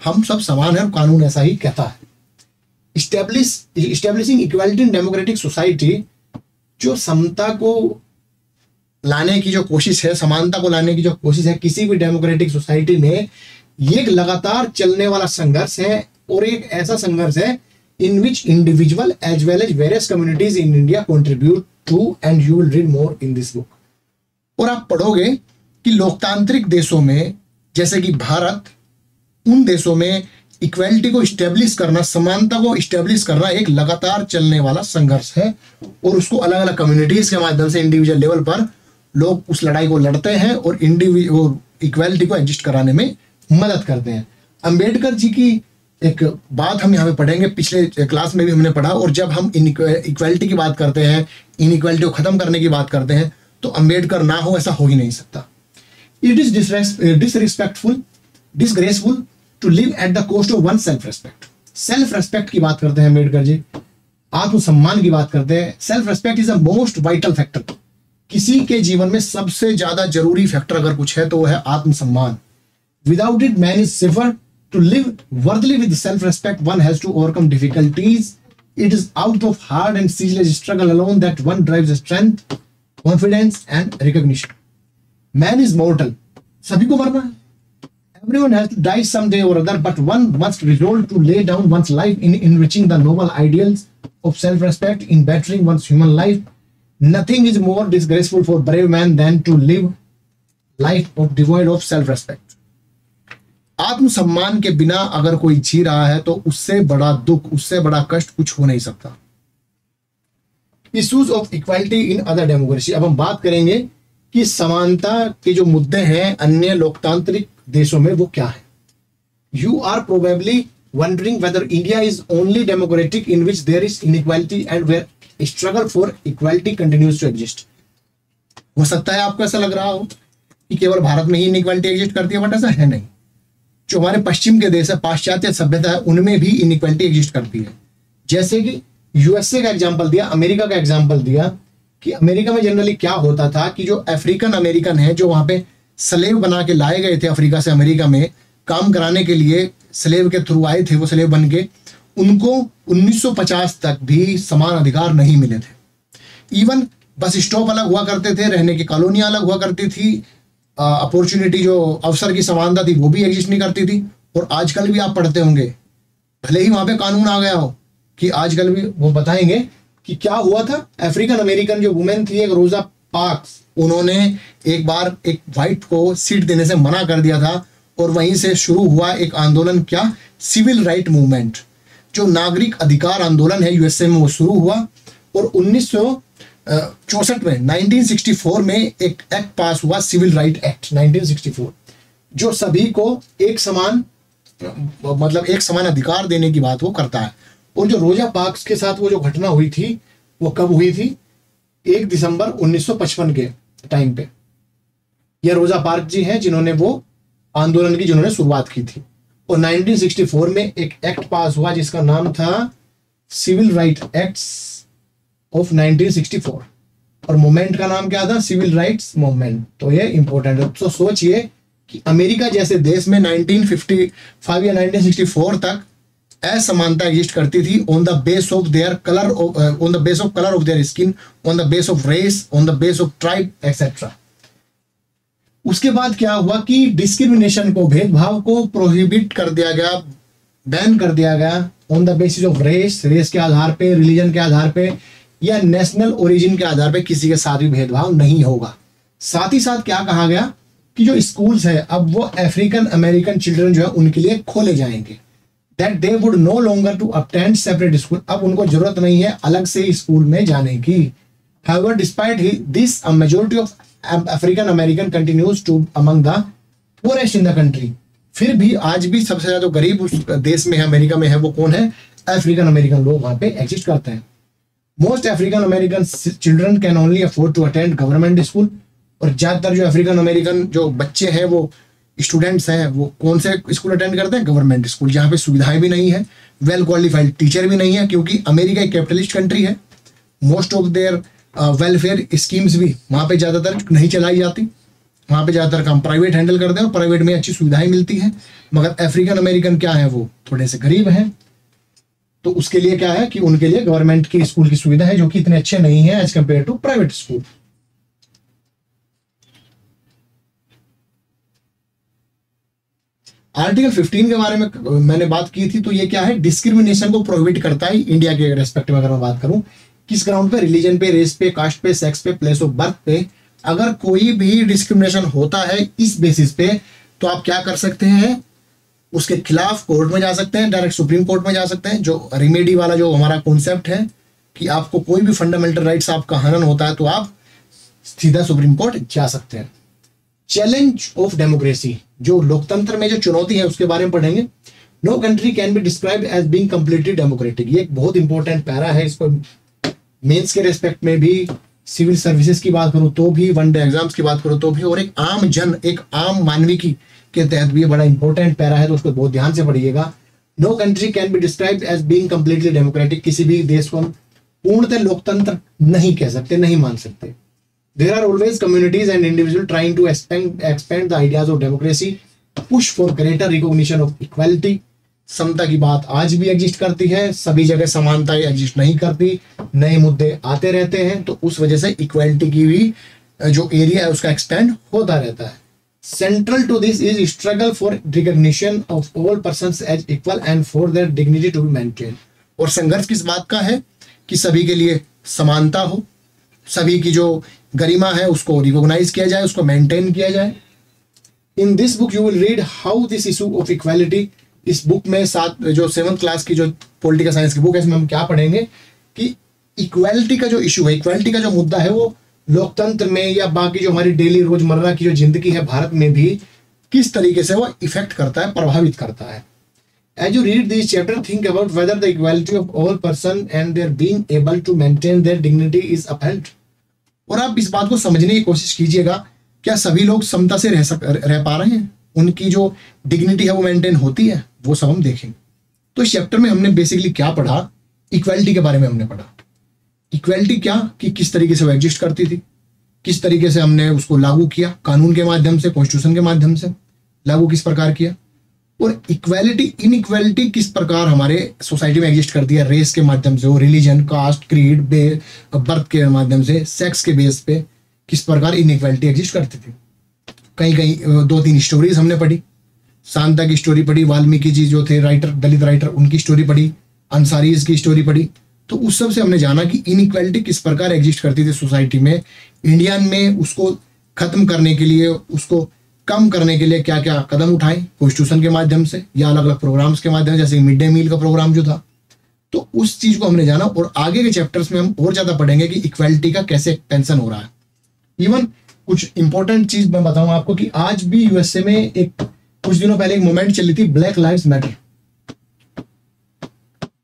हम सब समान हैं और कानून ऐसा ही कहता है। Establishing equality in democratic society, जो समता को लाने की जो कोशिश है, समानता को लाने की जो कोशिश है किसी भी डेमोक्रेटिक सोसाइटी में, ये एक लगातार चलने वाला संघर्ष है, और एक ऐसा संघर्ष है in which individual as well as various communities in India contribute to, and you will read more in this book. और आप पढ़ोगे कि लोकतांत्रिक देशों में जैसे कि भारत, उन देशों में इक्वालिटी को स्टेब्लिश करना, समानता को स्टेब्लिश करना एक लगातार चलने वाला संघर्ष है, और उसको अलग अलग कम्युनिटीज के माध्यम से इंडिविजुअल लेवल पर लोग उस लड़ाई को लड़ते हैं और इक्वालिटी को एग्जिस्ट कराने में मदद करते हैं। अंबेडकर जी की एक बात हम यहाँ पे पढ़ेंगे, पिछले क्लास में भी हमने पढ़ा, और जब हम इक्वालिटी की बात करते हैं, इनइक्वालिटी को खत्म करने की बात करते हैं, तो अंबेडकर ना हो ऐसा हो ही नहीं सकता। It is disrespectful, disgraceful to live at the cost of one self respect. Self respect की बात करते हैं अंबेडकर जी, आत्मसम्मान की बात करते हैं। Self respect is a most vital factor. किसी के जीवन में सबसे ज्यादा जरूरी फैक्टर अगर कुछ है तो वो है आत्मसम्मान। Without it man is suffer to live worthily with self respect one has to overcome difficulties. It is out of hard and ceaseless struggle alone that one drives strength, confidence and recognition. Man is mortal, सभी को मरना है। Everyone has to die someday or other, but one must resolve to lay down one's life in enriching the noble ideals of self-respect, in bettering one's human life. Nothing is more disgraceful for brave man than to live life of devoid of self-respect. आत्मसम्मान के बिना अगर कोई जी रहा है तो उससे बड़ा दुख, उससे बड़ा कष्ट कुछ हो नहीं सकता। Issues of equality in other democracy. अब हम बात करेंगे कि समानता के जो मुद्दे हैं अन्य लोकतांत्रिक देशों में वो क्या है। You are probably wondering whether India is only democratic in which there is inequality and where struggle for equality continues to exist। हो सकता है आपको ऐसा लग रहा हो कि केवल भारत में ही इनइक्वालिटी एग्जिस्ट करती है, बट ऐसा है नहीं। जो हमारे पश्चिम के देश है, पाश्चात्य सभ्यता है, उनमें भी इनइक्वालिटी एग्जिस्ट करती है। जैसे कि यूएसए का एग्जाम्पल दिया, अमेरिका का एग्जाम्पल दिया कि अमेरिका में जनरली क्या होता था कि जो अफ्रीकन अमेरिकन है, जो वहां पे स्लेव बना के लाए गए थे अफ्रीका से अमेरिका में काम कराने के लिए, स्लेव के थ्रू आए थे वो स्लेव बन के, उनको 1950 तक भी समान अधिकार नहीं मिले थे। इवन बस स्टॉप अलग हुआ करते थे, रहने की कॉलोनियां अलग हुआ करती थी, अपॉर्चुनिटी जो अवसर की समानता थी वो भी एग्जिस्ट नहीं करती थी। और आजकल भी आप पढ़ते होंगे, भले ही वहां पे कानून आ गया हो, कि आजकल भी वो बताएंगे कि क्या हुआ था। अफ्रीकन अमेरिकन जो वुमेन थी, एक रोजा पार्क्स, उन्होंने एक बार एक व्हाइट को सीट देने से मना कर दिया था, और वहीं से शुरू हुआ एक आंदोलन, क्या, सिविल राइट मूवमेंट, जो नागरिक अधिकार आंदोलन है यूएसए में, वो शुरू हुआ। और 1964 में 1964 में एक एक्ट पास हुआ, सिविल राइट एक्ट 1964, जो सभी को एक समान, मतलब एक समान अधिकार देने की बात वो करता है। और जो रोजा पार्क्स के साथ वो जो घटना हुई थी वो कब हुई थी? 1 दिसंबर 1955 के टाइम पे। यह रोजा पार्क जी हैं जिन्होंने वो आंदोलन की जिन्होंने शुरुआत की थी। और 1964 में एक एक्ट पास हुआ जिसका नाम था सिविल राइट एक्ट्स ऑफ 1964, और मूवमेंट का नाम क्या था? Civil rights movement. तो ये इंपॉर्टेंट है। तो सोचिए कि अमेरिका जैसे देश में 1955 या 1964 तक असमानता एग्जिस्ट करती थी on the base of their colour, on the base of colour of their skin, on the base of race, on the base of tribe etcetera. उसके बाद क्या हुआ कि डिस्क्रिमिनेशन को, भेदभाव को प्रोहिबिट कर दिया गया, बैन कर दिया गया on the basis of race, race के आधार पे, रिलीजन के आधार पे, या नेशनल ओरिजिन के आधार पे किसी के साथ भी भेदभाव नहीं होगा। साथ ही साथ क्या कहा गया कि जो स्कूल्स है अब वो अफ्रीकन अमेरिकन चिल्ड्रन जो है उनके लिए खोले जाएंगे, that they would no longer to attend separate school. अब उनको जरूरत नहीं है अलग से स्कूल में जाने की। However, despite this, a majority of African American continues to among the poorest in the country। फिर भी आज भी सबसे ज्यादा जो गरीब उस देश में है, अमेरिका में है, वो कौन है? अफ्रीकन अमेरिकन लोग वहां पे एग्जिस्ट करते हैं। Most African American children can only afford to attend government school. और ज्यादातर जो अफ्रीकन अमेरिकन जो बच्चे हैं, वो स्टूडेंट्स हैं, वो कौन से स्कूल अटेंड करते हैं? गवर्नमेंट स्कूल, जहाँ पे सुविधाएं भी नहीं है, वेल क्वालिफाइड टीचर भी नहीं है, क्योंकि अमेरिका एक कैपिटलिस्ट कंट्री है। Most of their welfare schemes भी वहाँ पे ज़्यादातर नहीं चलाई जाती, वहाँ पे ज़्यादातर काम प्राइवेट हैंडल करते हैं, और प्राइवेट में अच्छी सुविधाएं मिलती हैं। मगर अफ्रीकन अमेरिकन क्या है, वो थोड़े से गरीब हैं, तो उसके लिए क्या है कि उनके लिए गवर्नमेंट की स्कूल की सुविधा है जो कि इतने अच्छे नहीं है as compare to private school. Article 15 के बारे में मैंने बात की थी, तो ये क्या है? डिस्क्रिमिनेशन को प्रोहिबिट करता है। इंडिया के रेस्पेक्ट में अगर मैं बात करूं, किस ग्राउंड पे? रिलीजन पे, रेस पे, कास्ट पे, सेक्स पे, प्लेस ऑफ बर्थ पे। अगर कोई भी डिस्क्रिमिनेशन होता है इस बेसिस पे, तो आप क्या कर सकते हैं? उसके खिलाफ कोर्ट में जा सकते हैं, डायरेक्ट सुप्रीम कोर्ट में जा सकते हैं। जो रेमेडी वाला जो हमारा कॉन्सेप्ट है कि आपको कोई भी फंडामेंटल राइट्स आपका हनन होता है तो आप सीधा सुप्रीम कोर्ट जा सकते हैं। चैलेंज ऑफ डेमोक्रेसी, जो लोकतंत्र में जो चुनौती है उसके बारे में पढ़ेंगे। No country can be described as being completely democratic. ये एक बहुत इंपॉर्टेंट पैरा है। इसको मेंस के रेस्पेक्ट में भी, सिविल सर्विसेज की बात करूं तो भी, वन डे एग्जाम्स की बात करूं तो भी, और एक आम जन, एक आम मानवी की के तहत भी बड़ा इंपॉर्टेंट पैरा है, तो उसको बहुत ध्यान से पढ़िएगा। No country can be described as being completely democratic. किसी भी देश को हम पूर्णतः लोकतंत्र नहीं कह सकते, नहीं मान सकते। There are always communities and individuals trying to expand the ideas of democracy, push for greater recognition of equality। समता की बात आज भी एग्जिस्ट करती है, सभी जगह समानता एग्जिस्ट नहीं करती, नए मुद्दे आते रहते हैं, तो उस वजह से इक्वालिटी की भी जो एरिया है उसका एक्सपेंड होता रहता है। Central to this is struggle for recognition of all persons as equal and for their dignity to be maintained। और संघर्ष किस बात का है? कि सभी के लिए समानता हो, सभी की जो गरिमा है उसको रिकॉग्नाइज किया जाए, उसको मेंटेन किया जाए। इन this book you will read how this issue of equality, इस बुक में जो 7th क्लास की जो पॉलिटिकल साइंस की बुक है, इसमें हम क्या पढ़ेंगे कि इक्वालिटी का जो इशू है, इक्वालिटी का जो मुद्दा है, वो लोकतंत्र में या बाकी जो हमारी डेली रोजमर्रा की जो जिंदगी है भारत में भी किस तरीके से वो इफेक्ट करता है, प्रभावित करता है। As you read this chapter, think about whether the equality of all person and their being able to maintain their dignity is upheld. और आप इस बात को समझने की कोशिश कीजिएगा, क्या सभी लोग समता से रह पा रहे हैं, उनकी जो डिग्निटी है वो मेंटेन होती है, वो सब हम देखेंगे। तो इस चैप्टर में हमने बेसिकली क्या पढ़ा, इक्वालिटी के बारे में हमने पढ़ा। इक्वालिटी क्या, कि किस तरीके से वो एग्जिस्ट करती थी, किस तरीके से हमने उसको लागू किया, कानून के माध्यम से, कॉन्स्टिट्यूशन के माध्यम से लागू किस प्रकार किया, और इक्वालिटी इनइक्वालिटी किस प्रकार हमारे सोसाइटी में एग्जिस्ट करती है, रेस के माध्यम से हो, रिलीजन, कास्ट, क्रीड, बर्थ के माध्यम से, सेक्स के बेस पे किस प्रकार इनइक्वालिटी एग्जिस्ट करती थी। कहीं कहीं 2-3 स्टोरीज हमने पढ़ी, शांता की स्टोरी पढ़ी, वाल्मीकि जी जो थे राइटर, दलित राइटर, उनकी स्टोरी पढ़ी, अंसारीज की स्टोरी पढ़ी। तो उस सब से हमने जाना कि इनइक्वालिटी किस प्रकार एग्जिस्ट करती थी सोसाइटी में, इंडिया में उसको खत्म करने के लिए, उसको कम करने के लिए क्या क्या कदम उठाए, कॉन्स्टिट्यूशन के माध्यम से या अलग अलग प्रोग्राम्स के माध्यम से, जैसे मिड डे मील का प्रोग्राम जो था। तो उस चीज को हमने जाना, और आगे के चैप्टर्स में हम और ज्यादा पढ़ेंगे कि इक्वालिटी का कैसे एक्सपेंशन हो रहा है। इवन कुछ इंपॉर्टेंट चीज मैं बताऊं आपको कि आज भी यूएसए में एक कुछ दिनों पहले एक मूवमेंट चली थी, black lives matter,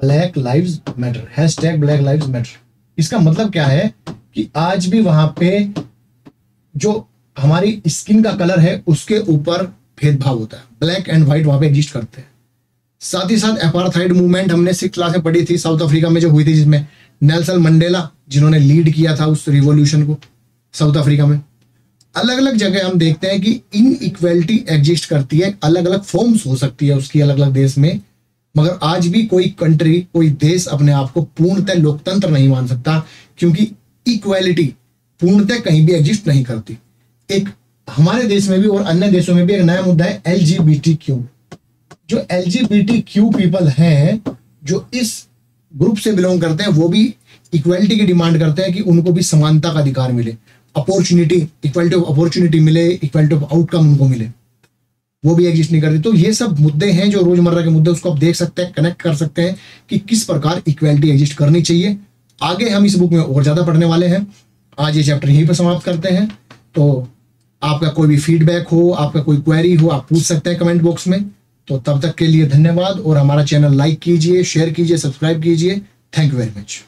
black lives matter, hashtag black lives matter. इसका मतलब क्या है कि आज भी वहां पे जो हमारी स्किन का कलर है उसके ऊपर भेदभाव होता है, ब्लैक एंड व्हाइट वहां पे एग्जिस्ट करते हैं। साथ ही साथ अपार्थाइड मूवमेंट हमने 6th क्लास में पढ़ी थी, साउथ अफ्रीका में जो हुई थी, जिसमें नेल्सन मंडेला जिन्होंने लीड किया था उस रिवॉल्यूशन को साउथ अफ्रीका में। अलग अलग जगह हम देखते हैं कि इनइक्वालिटी एग्जिस्ट करती है, अलग अलग फॉर्म्स हो सकती है उसकी अलग अलग देश में, मगर आज भी कोई कंट्री, कोई देश अपने आप को पूर्णतः लोकतंत्र नहीं मान सकता, क्योंकि इक्वालिटी पूर्णतः कहीं भी एग्जिस्ट नहीं करती। एक हमारे देश में भी और अन्य देशों में भी एक नया मुद्दा है LGBTQ। जो LGBTQ पीपल हैं, जो इस ग्रुप से बिलोंग करते हैं, वो भी इक्वालिटी की डिमांड करते हैं कि उनको भी समानता का अधिकार मिले, अपॉर्चुनिटी, इक्वालिटी ऑफ अपॉर्चुनिटी मिले, इक्वालिटी ऑफ आउटकम उनको मिले, वो भी एग्जिस्ट नहीं करती। तो ये सब मुद्दे हैं जो रोजमर्रा के मुद्दे, उसको आप देख सकते हैं, कनेक्ट कर सकते हैं कि किस प्रकार इक्वालिटी एग्जिस्ट करनी चाहिए। आगे हम इस बुक में और ज्यादा पढ़ने वाले हैं। आज ये चैप्टर यहीं पर समाप्त करते हैं। तो आपका कोई भी फीडबैक हो, आपका कोई क्वेरी हो, आप पूछ सकते हैं कमेंट बॉक्स में। तो तब तक के लिए धन्यवाद, और हमारा चैनल लाइक कीजिए, शेयर कीजिए, सब्सक्राइब कीजिए। Thank you very much.